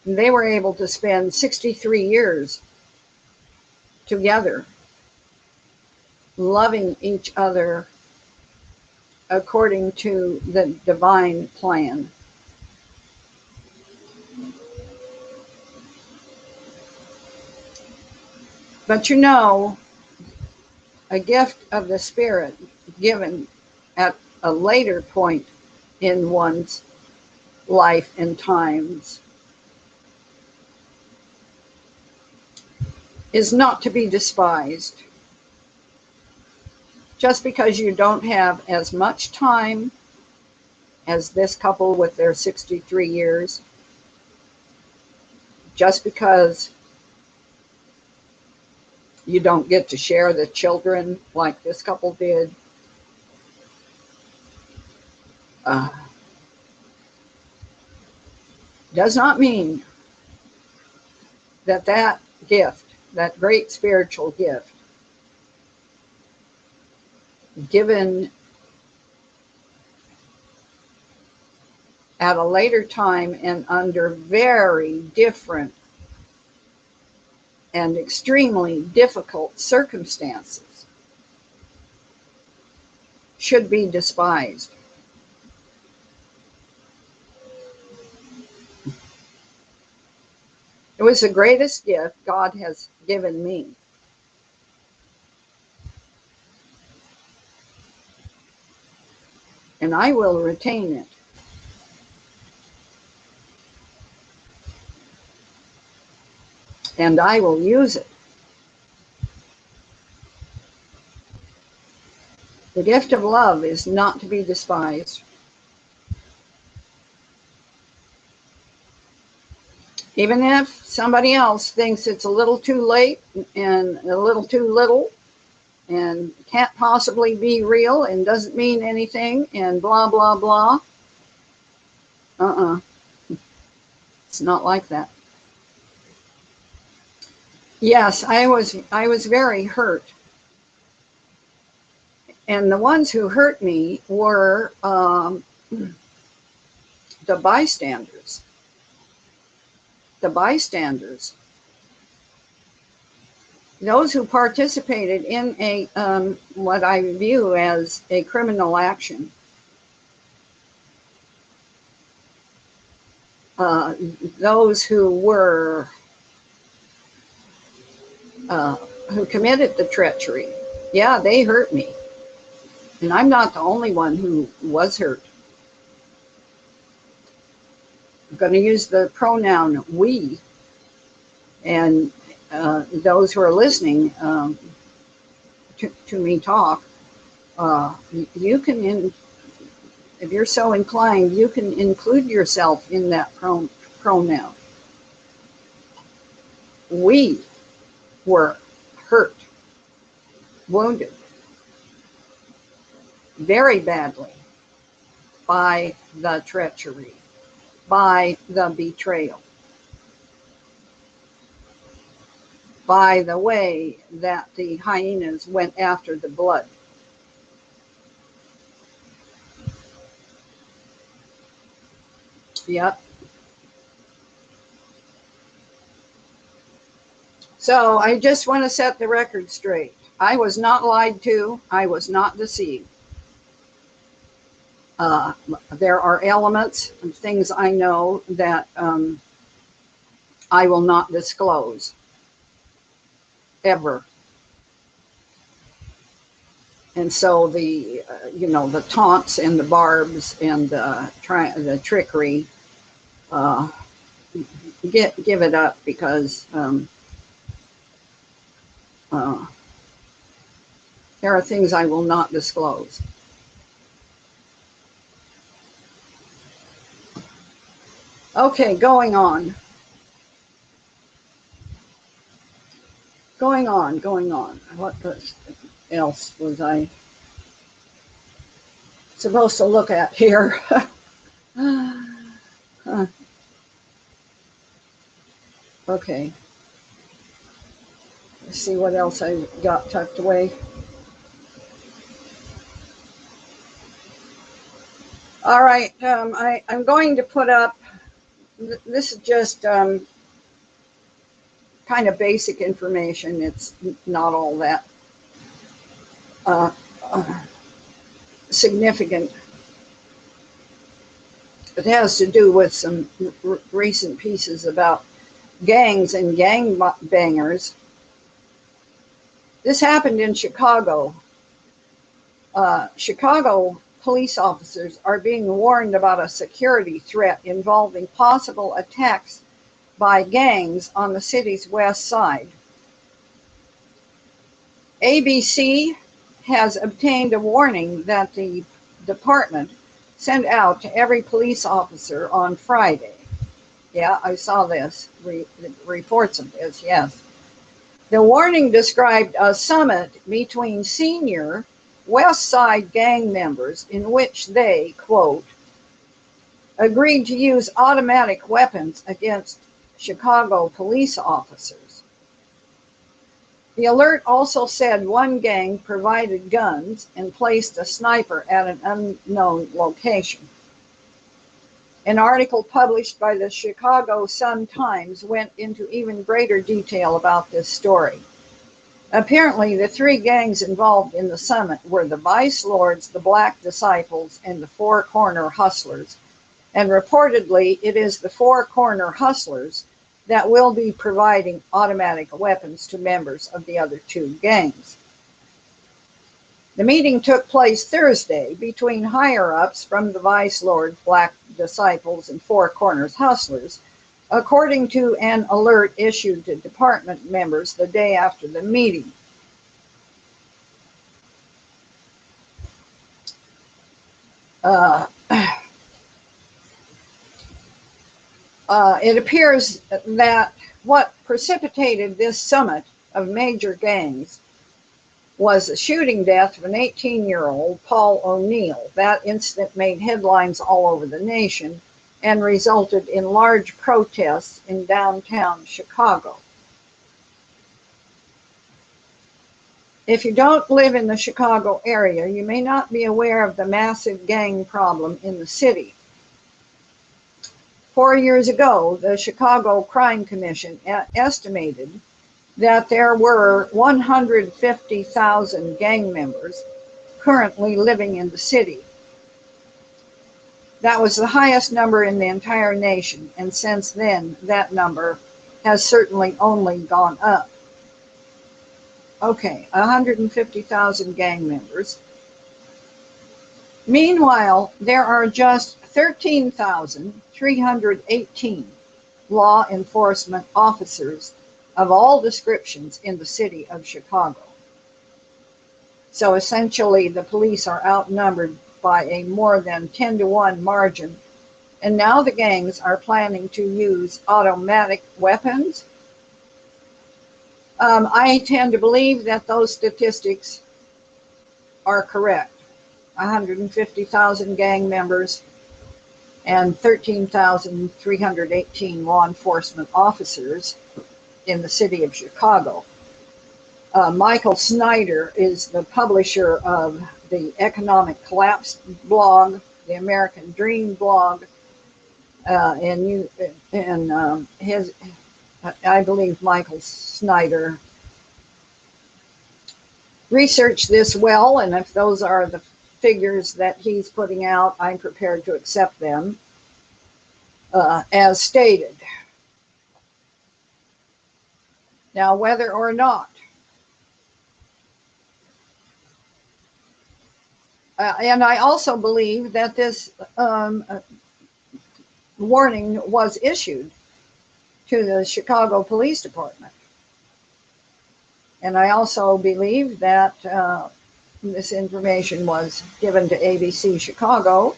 they were able to spend 63 years together, loving each other according to the divine plan. But you know, a gift of the Spirit given at a later point in one's life and times is not to be despised. Just because you don't have as much time as this couple with their 63 years, just because you don't get to share the children like this couple did, does not mean that that gift, that great spiritual gift, given at a later time and under very different and extremely difficult circumstances, should be despised. It was the greatest gift God has given me. And I will retain it. And I will use it. The gift of love is not to be despised. Even if somebody else thinks it's a little too late and a little too little and can't possibly be real and doesn't mean anything and blah, blah, blah. It's not like that. Yes, I was very hurt. And the ones who hurt me were the bystanders. The bystanders. Those who participated in a what I view as a criminal action. Those who were who committed the treachery. Yeah, they hurt me. And I'm not the only one who was hurt. I'm going to use the pronoun we. And those who are listening to me talk, you can, if you're so inclined, you can include yourself in that pronoun. We were hurt, wounded very badly by the treachery, by the betrayal, by the way that the hyenas went after the blood. Yep. So I just want to set the record straight. I was not lied to. I was not deceived. There are elements and things I know that I will not disclose ever. And so the the taunts and the barbs and the trickery, give it up, because there are things I will not disclose. Okay, going on. What else was I supposed to look at here? Okay, let's see what else I got tucked away. All right, I'm going to put up, this is just kind of basic information. It's not all that uh, uh, significant. It has to do with some recent pieces about gangs and gang bangers. This happened in Chicago. Chicago police officers are being warned about a security threat involving possible attacks by gangs on the city's west side. ABC has obtained a warning that the department sent out to every police officer on Friday. Yeah, I saw this, reports of this, yes. The warning described a summit between senior West Side gang members in which they, quote, agreed to use automatic weapons against Chicago police officers. The alert also said one gang provided guns and placed a sniper at an unknown location. An article published by the Chicago Sun-Times went into even greater detail about this story. Apparently, the three gangs involved in the summit were the Vice Lords, the Black Disciples, and the Four Corner Hustlers. And reportedly, it is the Four Corner Hustlers that will be providing automatic weapons to members of the other two gangs. The meeting took place Thursday between higher-ups from the Vice Lords, Black Disciples, and Four Corners Hustlers, according to an alert issued to department members the day after the meeting. It appears that what precipitated this summit of major gangs was the shooting death of an 18-year-old, Paul O'Neill. That incident made headlines all over the nation and resulted in large protests in downtown Chicago. If you don't live in the Chicago area, you may not be aware of the massive gang problem in the city. 4 years ago, the Chicago Crime Commission estimated that there were 150,000 gang members currently living in the city. That was the highest number in the entire nation, and since then, that number has certainly only gone up. Okay, 150,000 gang members. Meanwhile, there are just 13,318 law enforcement officers of all descriptions in the city of Chicago. So essentially, the police are outnumbered by a more than 10-to-1 margin, and now the gangs are planning to use automatic weapons. I tend to believe that those statistics are correct. 150,000 gang members and 13,318 law enforcement officers in the city of Chicago. Michael Snyder is the publisher of the Economic Collapse blog, the American Dream blog, I believe Michael Snyder researched this well, and if those are the figures that he's putting out, I'm prepared to accept them as stated. Now, whether or not, and I also believe that this warning was issued to the Chicago Police Department. And I also believe that this information was given to ABC Chicago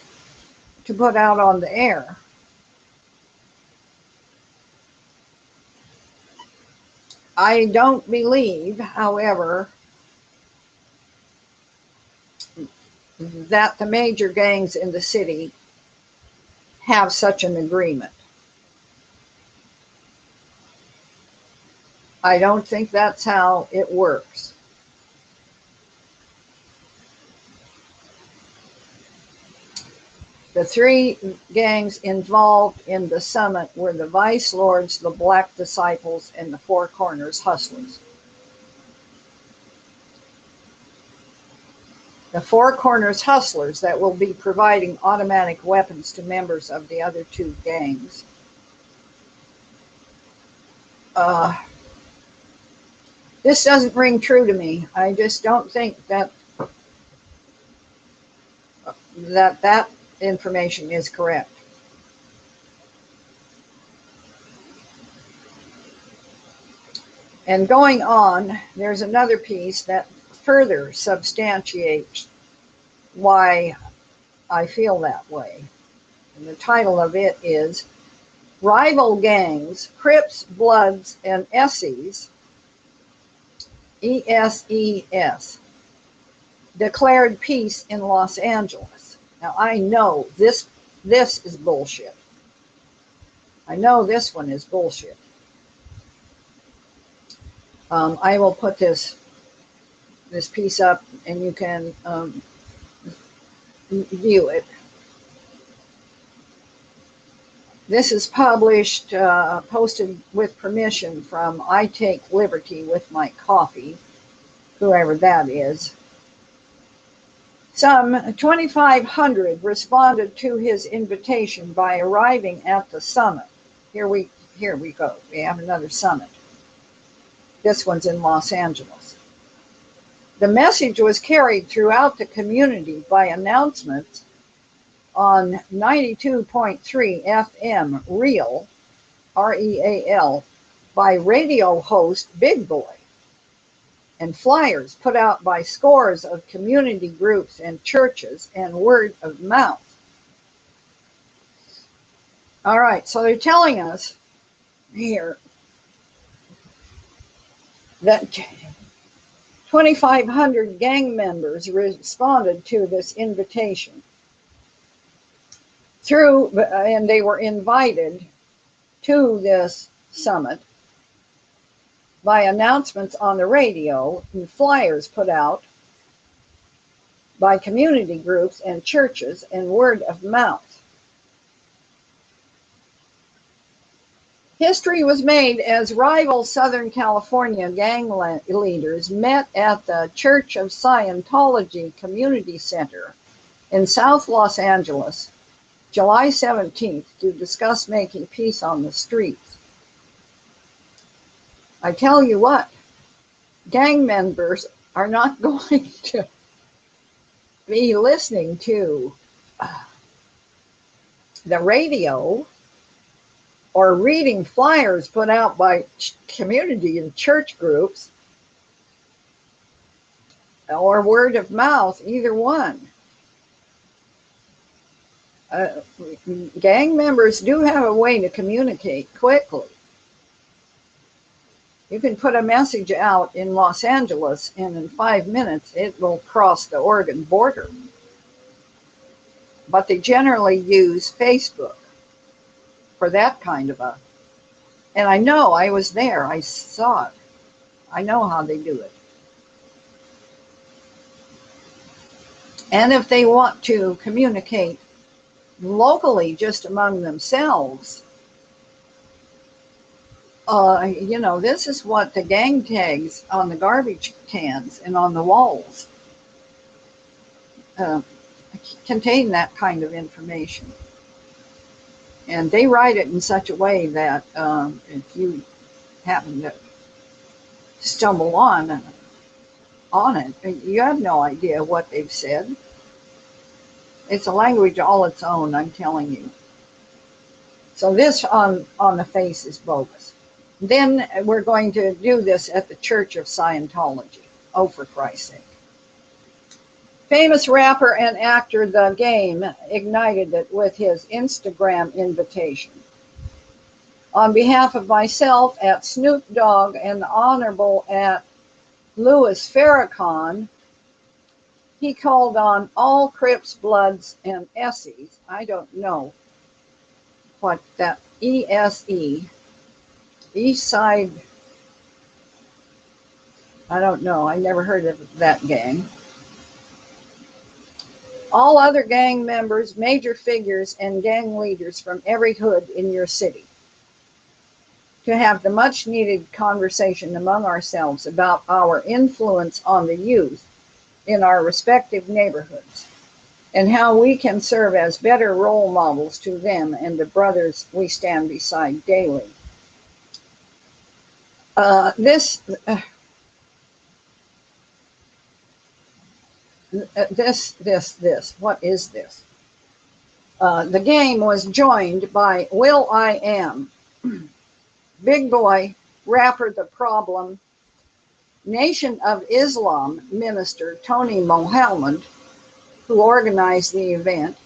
to put out on the air. I don't believe, however, that the major gangs in the city have such an agreement. I don't think that's how it works. The three gangs involved in the summit were the Vice Lords, the Black Disciples, and the Four Corners Hustlers. The Four Corners Hustlers that will be providing automatic weapons to members of the other two gangs. This doesn't ring true to me. I just don't think that information is correct. And going on, there's another piece that further substantiates why I feel that way. And the title of it is Rival Gangs, Crips, Bloods, and Essies, ESES, declared peace in Los Angeles. Now I know this is bullshit. I know this one is bullshit. I will put this piece up and you can view it. This is published, posted with permission from I Take Liberty with My Coffee, whoever that is. Some 2,500 responded to his invitation by arriving at the summit. Here we go. We have another summit. This one's in Los Angeles. The message was carried throughout the community by announcements on 92.3 FM Real, REAL, by radio host Big Boy, and flyers put out by scores of community groups and churches, and word of mouth. All right, so they're telling us here that 2,500 gang members responded to this invitation and they were invited to this summit by announcements on the radio and flyers put out by community groups and churches, and word of mouth. History was made as rival Southern California gang leaders met at the Church of Scientology Community Center in South Los Angeles, July 17th, to discuss making peace on the streets. I tell you what, gang members are not going to be listening to the radio or reading flyers put out by community and church groups, or word of mouth, either one. Gang members do have a way to communicate quickly. You can put a message out in Los Angeles, and in 5 minutes it will cross the Oregon border. But they generally use Facebook for that kind of and I know, I was there, I saw it. I know how they do it. And if they want to communicate locally just among themselves, this is what the gang tags on the garbage cans and on the walls contain, that kind of information. And they write it in such a way that if you happen to stumble on it, you have no idea what they've said. It's a language all its own, I'm telling you. So this on the face is bogus. Then we're going to do this at the Church of Scientology. Oh, for Christ's sake. Famous rapper and actor The Game ignited it with his Instagram invitation. On behalf of myself at Snoop Dogg and the Honorable at Louis Farrakhan, he called on all Crips, Bloods, and Essies. I don't know what that ESE, East Side, I don't know. I never heard of that gang. All other gang members, major figures, and gang leaders from every hood in your city to have the much needed conversation among ourselves about our influence on the youth in our respective neighborhoods and how we can serve as better role models to them and the brothers we stand beside daily. This what is this? The game was joined by Will I Am, Big Boy, rapper The Problem, Nation of Islam minister Tony Mohammed, who organized the event,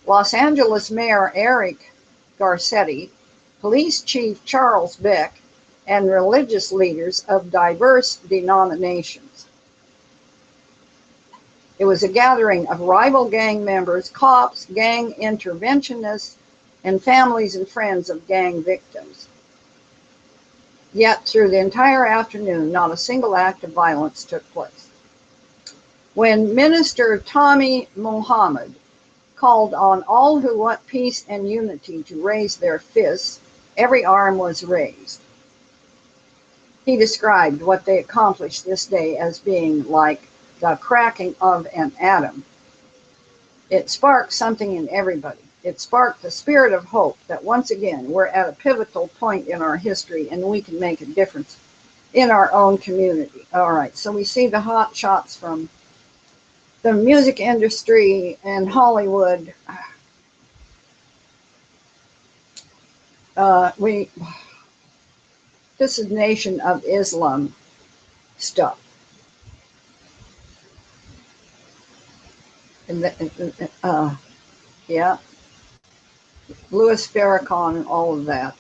Los Angeles Mayor Eric Garcetti, Police Chief Charles Beck, and religious leaders of diverse denominations. It was a gathering of rival gang members, cops, gang interventionists, and families and friends of gang victims. Yet through the entire afternoon, not a single act of violence took place. When Minister Tommy Muhammad called on all who want peace and unity to raise their fists, every arm was raised. He described what they accomplished this day as being like the cracking of an atom. It sparked something in everybody. It sparked the spirit of hope that once again we're at a pivotal point in our history and we can make a difference in our own community. All right, so we see the hot shots from the music industry and Hollywood. This is Nation of Islam stuff. And yeah, Louis Farrakhan and all of that.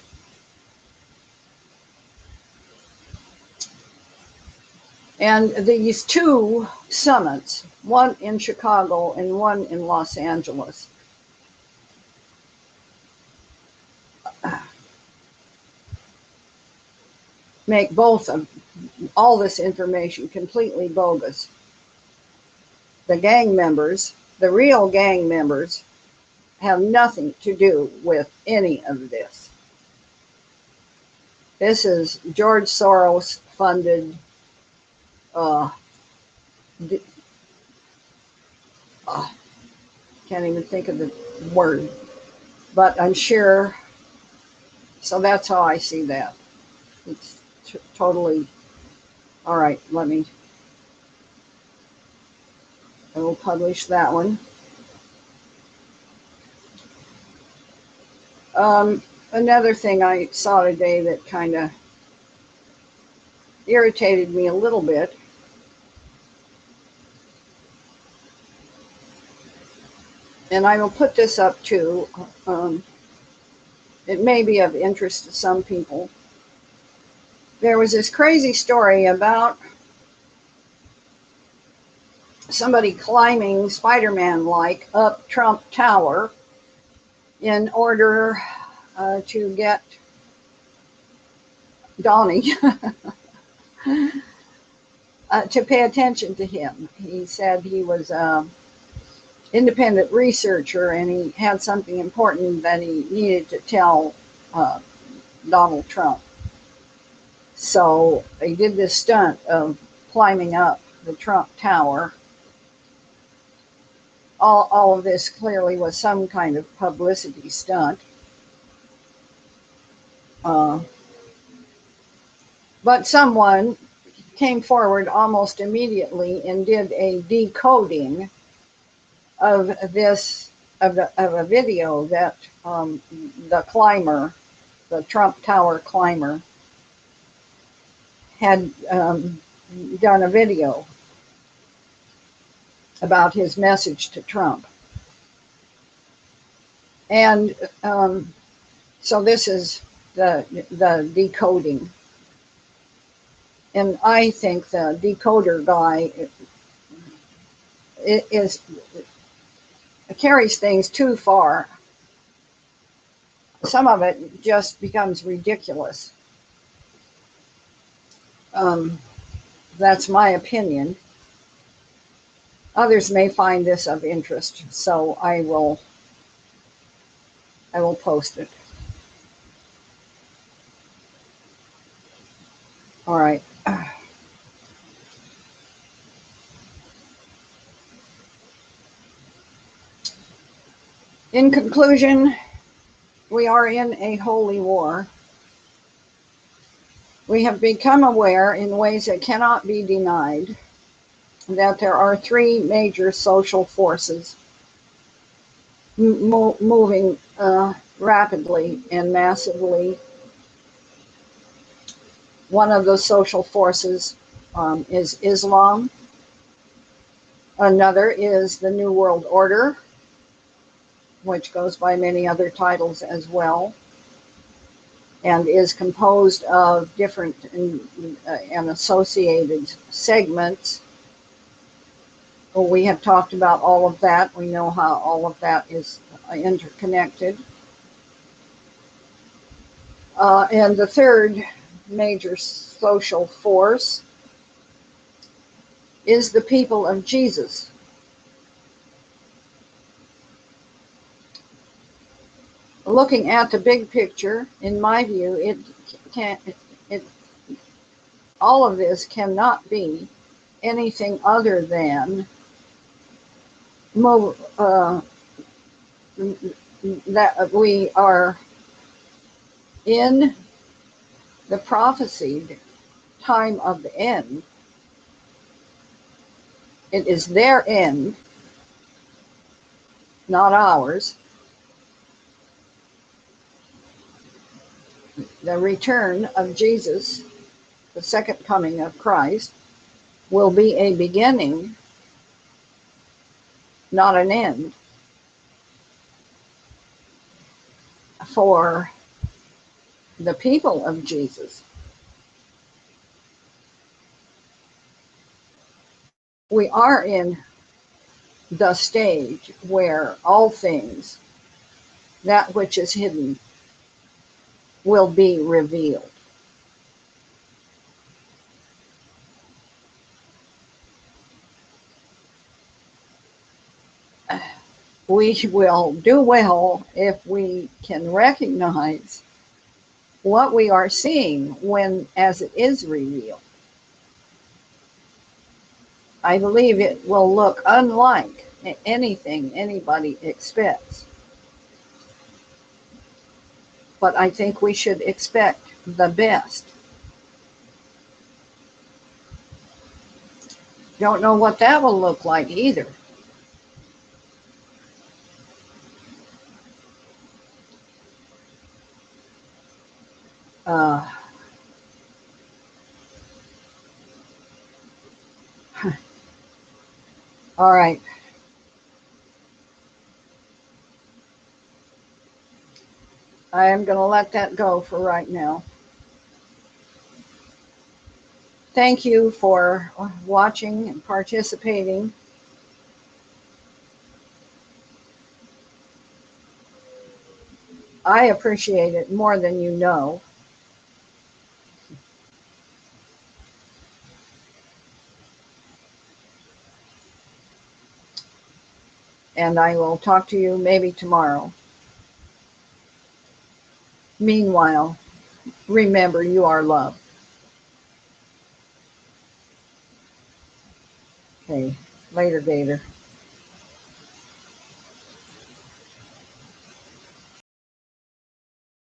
And these two summits, one in Chicago and one in Los Angeles, make both of all this information completely bogus. The gang members, the real gang members, have nothing to do with any of this. This is George Soros funded can't even think of the word, but I'm sure. So that's how I see that. It's totally all right. I will publish that one. Another thing I saw today that kind of irritated me a little bit. And I will put this up too. It may be of interest to some people. There was this crazy story about somebody climbing Spider-Man-like up Trump Tower in order to get Donnie to pay attention to him. He said he was independent researcher and he had something important that he needed to tell Donald Trump. So he did this stunt of climbing up the Trump Tower. All of this clearly was some kind of publicity stunt. But someone came forward almost immediately and did a decoding of a video that the climber, the Trump Tower climber, had done a video about his message to Trump. And so this is the decoding. And I think the decoder guy is carries things too far. Some of it just becomes ridiculous. That's my opinion. Others may find this of interest, so I will post it. All right. In conclusion, we are in a holy war. We have become aware in ways that cannot be denied that there are three major social forces moving rapidly and massively. One of those social forces is Islam. Another is the New World Order, which goes by many other titles as well, and is composed of different and associated segments. We have talked about all of that. We know how all of that is interconnected. And the third major social force is the people of Jesus. Looking at the big picture, in my view, all of this cannot be anything other than that we are in the prophesied time of the end. It is their end, not ours. The return of Jesus, the second coming of Christ, will be a beginning, not an end, for the people of Jesus. We are in the stage where all things, that which is hidden, will be revealed. We will do well if we can recognize what we are seeing when as it is revealed. I believe it will look unlike anything anybody expects. But I think we should expect the best. Don't know what that will look like either. All right. I am going to let that go for right now. Thank you for watching and participating. I appreciate it more than you know. And I will talk to you maybe tomorrow. Meanwhile, remember you are loved. Okay, later, Gator.